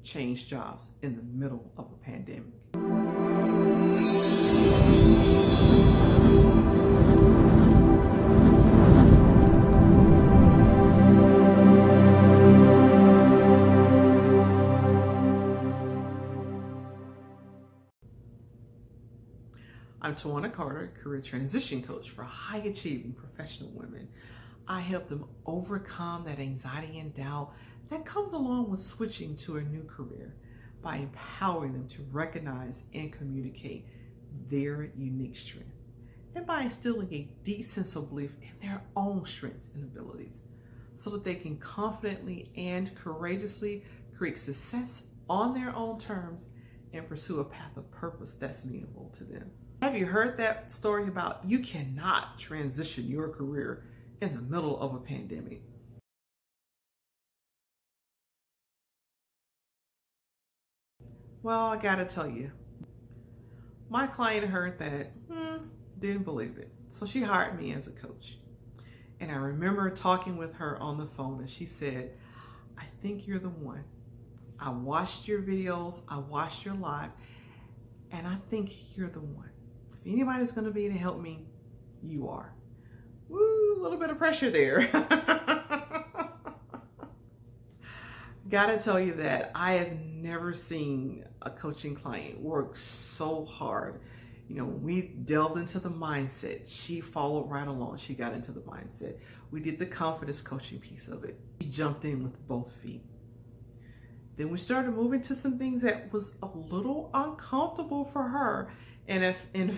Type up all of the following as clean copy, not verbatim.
change jobs in the middle of a pandemic. I'm Tawana Carter, career transition coach for high-achieving professional women. I help them overcome that anxiety and doubt that comes along with switching to a new career by empowering them to recognize and communicate their unique strength, and by instilling a deep sense of belief in their own strengths and abilities so that they can confidently and courageously create success on their own terms and pursue a path of purpose that's meaningful to them. Have you heard that story about you cannot transition your career in the middle of a pandemic? Well, I gotta tell you, my client heard that, didn't believe it. So she hired me as a coach. And I remember talking with her on the phone and she said, I think you're the one. I watched your videos, I watched your live, and I think you're the one. If anybody's gonna be able to help me, you are. Woo, a little bit of pressure there. Gotta tell you that I have never seen a coaching client work so hard. You know, we delved into the mindset. She followed right along. She got into the mindset. We did the confidence coaching piece of it. She jumped in with both feet. Then we started moving to some things that was a little uncomfortable for her. And in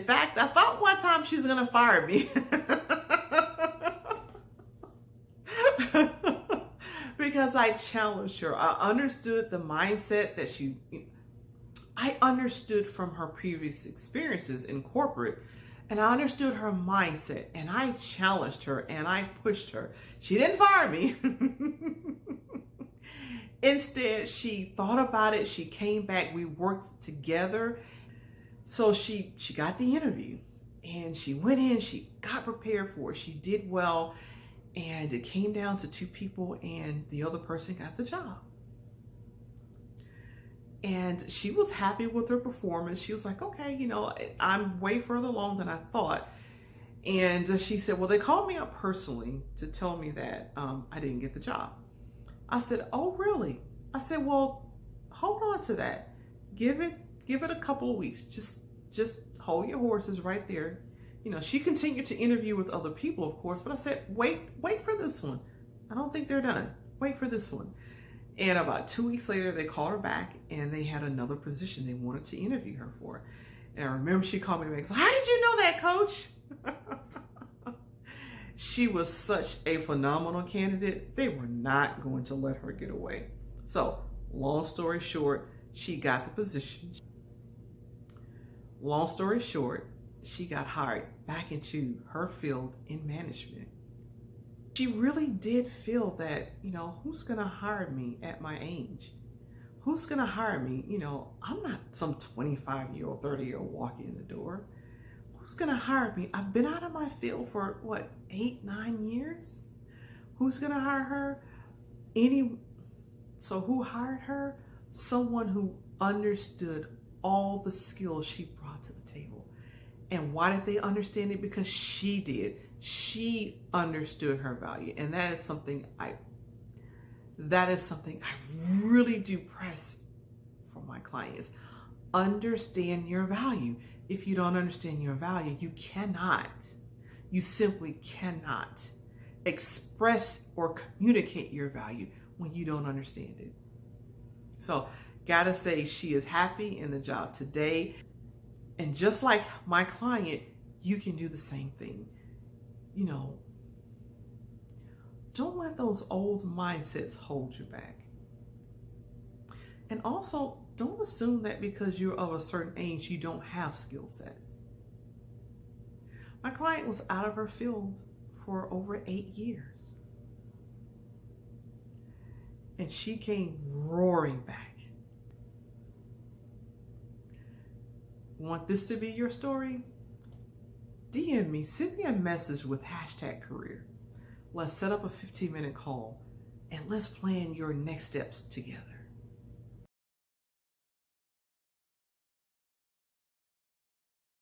fact, I thought one time she was gonna fire me. Because I challenged her. I understood the mindset that I understood from her previous experiences in corporate, and I understood her mindset, and I challenged her and I pushed her. She didn't fire me. Instead, she thought about it. She came back. We worked together. So she got the interview and she went in, she got prepared for it. She did well. And it came down to two people and the other person got the job. And she was happy with her performance. She was like, okay, you know, I'm way further along than I thought. And she said, well, they called me up personally to tell me that I didn't get the job. I said, oh, really? I said, well, hold on to that. Give it a couple of weeks. Just hold your horses right there. You know, she continued to interview with other people, of course, but I said, wait for this one. I don't think they're done. Wait for this one. And about 2 weeks later, they called her back and they had another position they wanted to interview her for. And I remember she called me back. So, how did you know that, coach? She was such a phenomenal candidate. They were not going to let her get away. So, long story short, she got the position. Long story short, she got hired back into her field in management. She really did feel that, you know, who's going to hire me at my age? Who's going to hire me? You know, I'm not some 25-year-old, 30-year-old walking in the door. Who's going to hire me? I've been out of my field for, 8, 9 years? Who's going to hire her? So who hired her? Someone who understood all the skills she brought to the table. And why did they understand it? Because she did. She understood her value. And that is something I really do press for my clients. Understand your value. If you don't understand your value, you simply cannot express or communicate your value when you don't understand it. So, gotta say, she is happy in the job today. And just like my client, you can do the same thing. You know, don't let those old mindsets hold you back. And also, don't assume that because you're of a certain age, you don't have skill sets. My client was out of her field for over 8 years. And she came roaring back. Want this to be your story? DM me, send me a message with #career. Let's set up a 15-minute call and let's plan your next steps together.